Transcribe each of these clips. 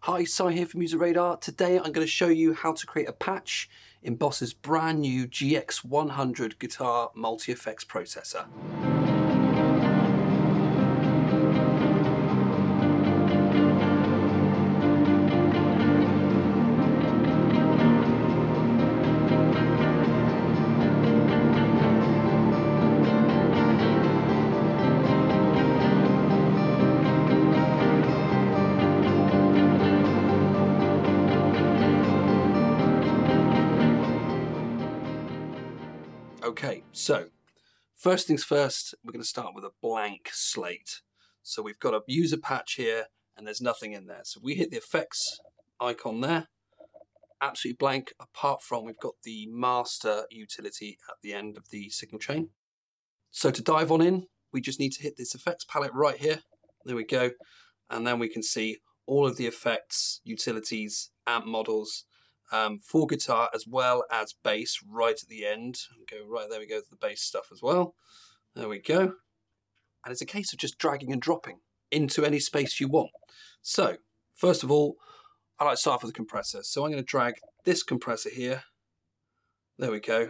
Hi, Si here from User Radar. Today I'm going to show you how to create a patch in Boss's brand new GX-100 guitar multi-effects processor. Okay, so first things first, we're going to start with a blank slate. So we've got a user patch here and there's nothing in there. So we hit the effects icon there, absolutely blank, apart from we've got the master utility at the end of the signal chain. So to dive on in, we just need to hit this effects palette right here. There we go. And then we can see all of the effects, utilities, amp models, for guitar as well as bass right at the end. Go right there, we go to the bass stuff as well. There we go. And it's a case of just dragging and dropping into any space you want. So first of all, I like to start off with the compressor. So I'm going to drag this compressor here. There we go.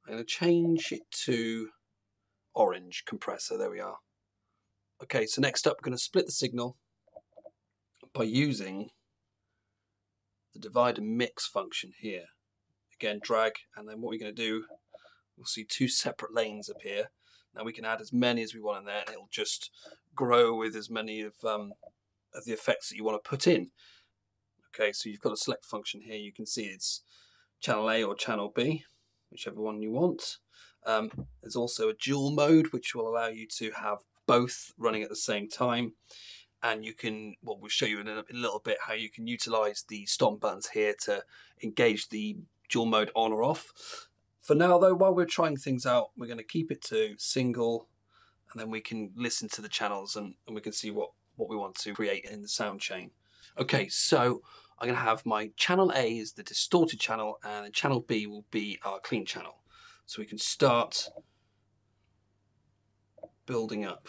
I'm going to change it to orange compressor. There we are. Okay, so next up, we're going to split the signal by using the divide and mix function here. Again, drag, and then what we're going to do, we'll see two separate lanes appear. Now we can add as many as we want in there, and it'll just grow with as many of the effects that you want to put in. Okay, so you've got a select function here. You can see it's channel A or channel B, whichever one you want. There's also a dual mode, which will allow you to have both running at the same time. And you can, well, we'll show you in a little bit how you can utilize the stomp buttons here to engage the dual mode on or off. For now though, while we're trying things out, we're going to keep it to single, and then we can listen to the channels and we can see what we want to create in the sound chain. Okay, so I'm going to have my channel A is the distorted channel, and the channel B will be our clean channel. So we can start building up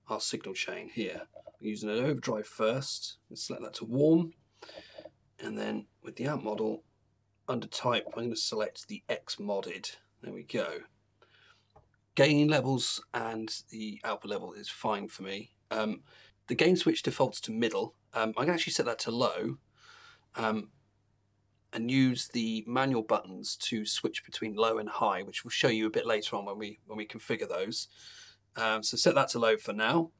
our signal chain here. We're using an overdrive first. Let's select that to warm. And then with the amp model, under type, I'm going to select the X modded. There we go. Gain levels and the output level is fine for me. The gain switch defaults to middle. I can actually set that to low and use the manual buttons to switch between low and high, which we'll show you a bit later on when we configure those. So set that to low for now,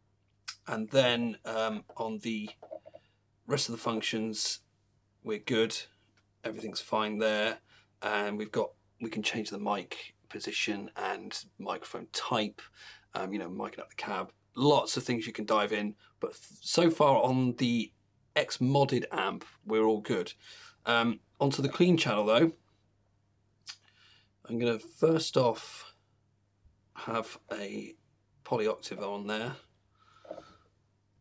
and then on the rest of the functions we're good, everything's fine there, and we can change the mic position and microphone type, you know, micing up the cab, lots of things you can dive in, but so far on the X modded amp we're all good. Onto the clean channel though, I'm going to first off have a polyoctave on there,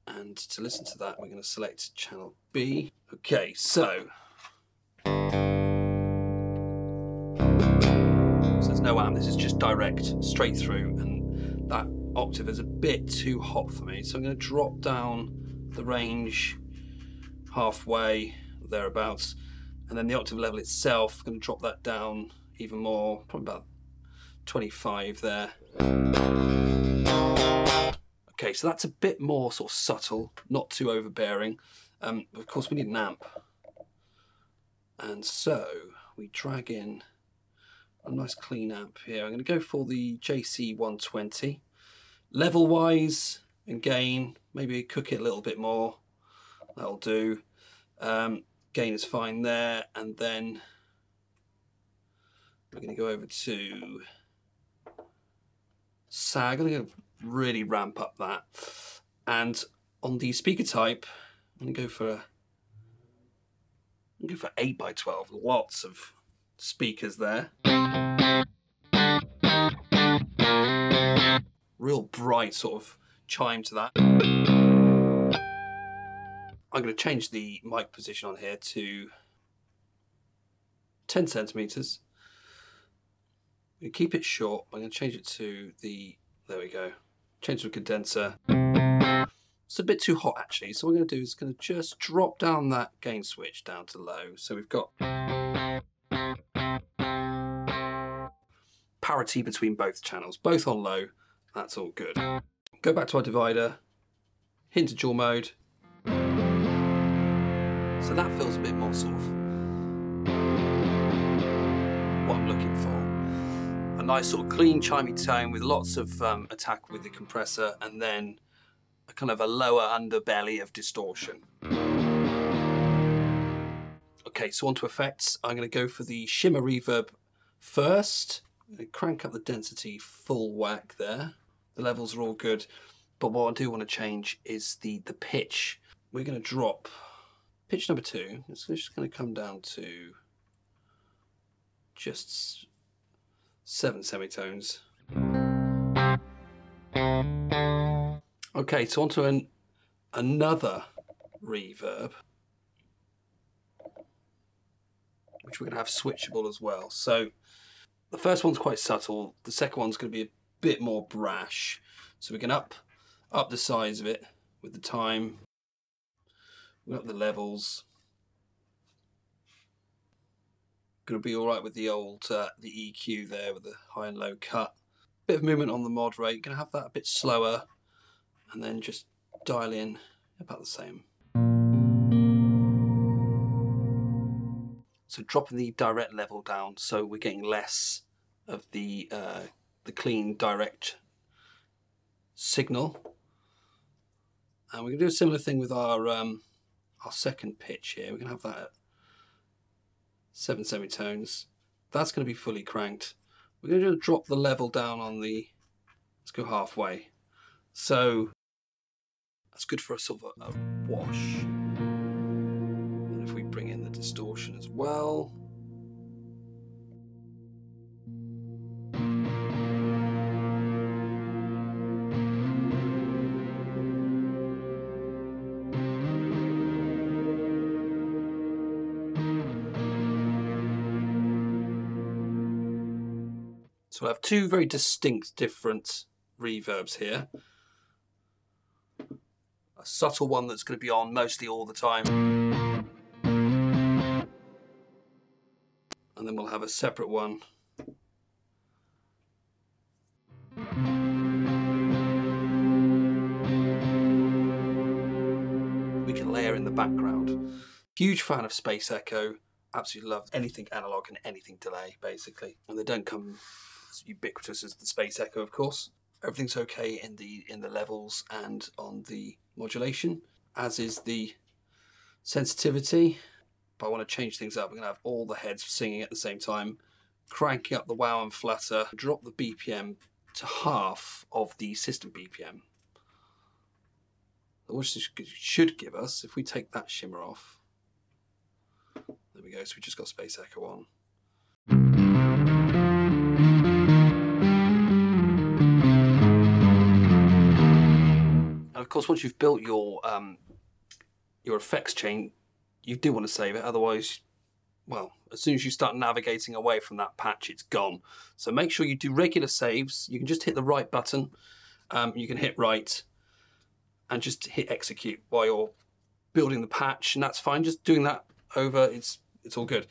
and to listen to that we're going to select channel B. Okay, so there's no amp, this is just direct straight through, and that octave is a bit too hot for me, so I'm going to drop down the range halfway thereabouts, and then the octave level itself, I'm going to drop that down even more, probably about 25 there. Okay, so that's a bit more sort of subtle, not too overbearing. Of course, we need an amp. And so we drag in a nice clean amp here. I'm going to go for the JC-120. Level-wise and gain, maybe cook it a little bit more. That'll do. Gain is fine there. And then we're going to go over to SAG. I'm going to really ramp up that, and on the speaker type I'm going to go for 8x12, lots of speakers there, real bright sort of chime to that. I'm going to change the mic position on here to 10 centimeters. I'm going to keep it short. I'm going to change it to the, there we go, change to a condenser. It's a bit too hot actually, so what we're going to do is going to just drop down that gain switch down to low. So we've got parity between both channels, both on low. That's all good. Go back to our divider, hit into dual mode. So that feels a bit more sort of what I'm looking for. A nice sort of clean chimey tone with lots of attack with the compressor, and then a kind of a lower underbelly of distortion. Okay, so on to effects. I'm going to go for the shimmer reverb first. I'm going to crank up the density full whack there. The levels are all good, but what I do want to change is the pitch. We're going to drop pitch number 2. It's just going to come down to just 7 semitones. Okay, so onto another reverb, which we're going to have switchable as well. So the first one's quite subtle. The second one's going to be a bit more brash. So we can up the size of it with the time. We've got the levels. Going to be all right with the old the EQ there with the high and low cut. Bit of movement on the mod rate. Going to have that a bit slower, and then just dial in about the same. So dropping the direct level down, so we're getting less of the clean direct signal. And we're going to do a similar thing with our second pitch here. We're going to have that at 7 semitones. That's going to be fully cranked. We're going to just drop the level down on the, let's go halfway. So that's good for a sort of a wash. And if we bring in the distortion as well. So I have two very distinct different reverbs here. A subtle one that's going to be on mostly all the time. And then we'll have a separate one. We can layer in the background. Huge fan of Space Echo. Absolutely love anything analog and anything delay, basically. And they don't come as ubiquitous as the Space Echo, of course. Everything's okay in the levels and on the modulation, as is the sensitivity. But I want to change things up. We're going to have all the heads singing at the same time, cranking up the wow and flutter, drop the BPM to half of the system BPM. Which this should give us, if we take that shimmer off, there we go, so we just got Space Echo on. And of course, once you've built your effects chain, you do want to save it, otherwise, well, as soon as you start navigating away from that patch, it's gone. So make sure you do regular saves. You can just hit the right button, you can hit right, and just hit execute while you're building the patch, and that's fine. Just doing that over, it's all good.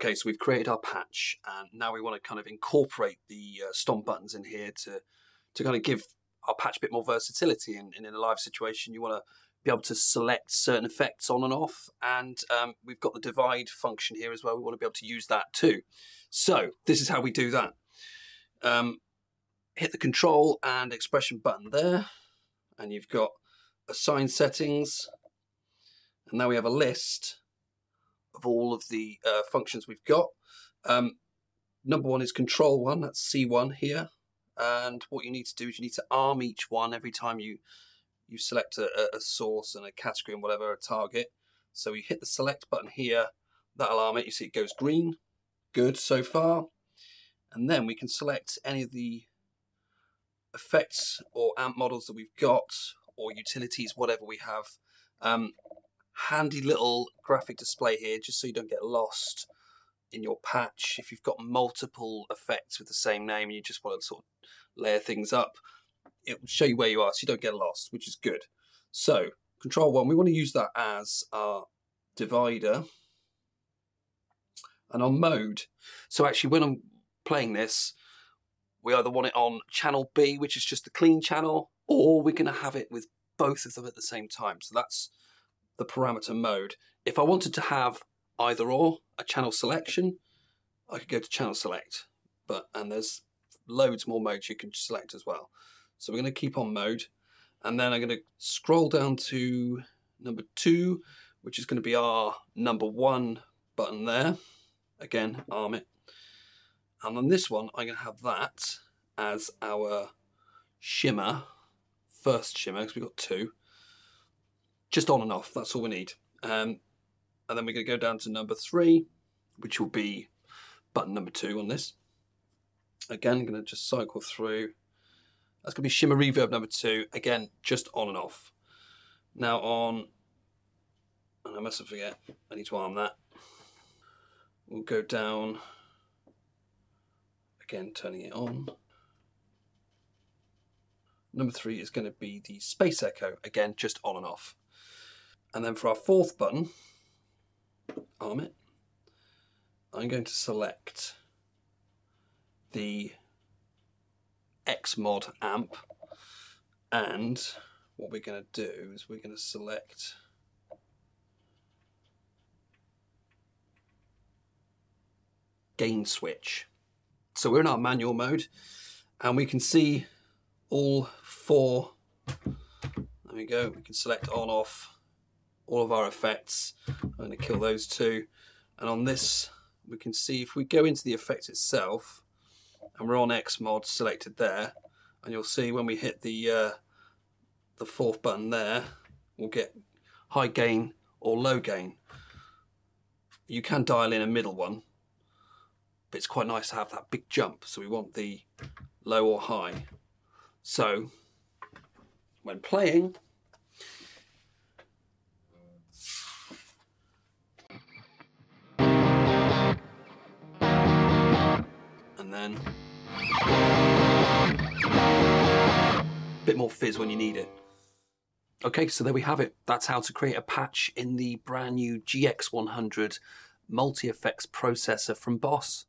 Okay, so we've created our patch, and now we want to kind of incorporate the stomp buttons in here to kind of give our patch a bit more versatility. And in a live situation, you want to be able to select certain effects on and off, and we've got the divide function here as well. We want to be able to use that too. So this is how we do that. Hit the control and expression button there, and you've got assign settings, and now we have a list of all of the functions we've got. Number one is control one, that's C1 here. And what you need to do is you need to arm each one every time you select a source and a category and whatever, a target. So you hit the select button here, that'll arm it. You see it goes green. Good so far. And then we can select any of the effects or amp models that we've got, or utilities, whatever we have. Handy little graphic display here, just so you don't get lost in your patch. If you've got multiple effects with the same name and you just want to sort of layer things up, it will show you where you are so you don't get lost, which is good. So control one, we want to use that as our divider. And on mode, so actually when I'm playing this, we either want it on channel B, which is just the clean channel, or we're going to have it with both of them at the same time. So that's the parameter mode. If I wanted to have either or, a channel selection, I could go to channel select, and there's loads more modes you can select as well. So we're going to keep on mode, and then I'm going to scroll down to number 2, which is going to be our number 1 button there. Again, arm it. And on this one, I'm going to have that as our shimmer, first shimmer, because we've got 2. Just on and off, that's all we need. And then we're going to go down to number 3, which will be button number 2 on this. Again, I'm going to just cycle through. That's going to be shimmer reverb number 2. Again, just on and off. Now on, and I mustn't forget, I need to arm that. We'll go down, again, turning it on. Number 3 is going to be the space echo. Again, just on and off. And then for our 4th button, arm it, I'm going to select the Xmod amp, and what we're going to do is we're going to select gain switch. So we're in our manual mode, and we can see all 4. There we go. We can select on, off, all of our effects. I'm going to kill those 2. And on this, we can see if we go into the effect itself, and we're on Xmod selected there, and you'll see when we hit the 4th button there, we'll get high gain or low gain. You can dial in a middle one, but it's quite nice to have that big jump, so we want the low or high. So when playing, and then a bit more fizz when you need it. Okay, so there we have it. That's how to create a patch in the brand new GX-100 multi-effects processor from Boss.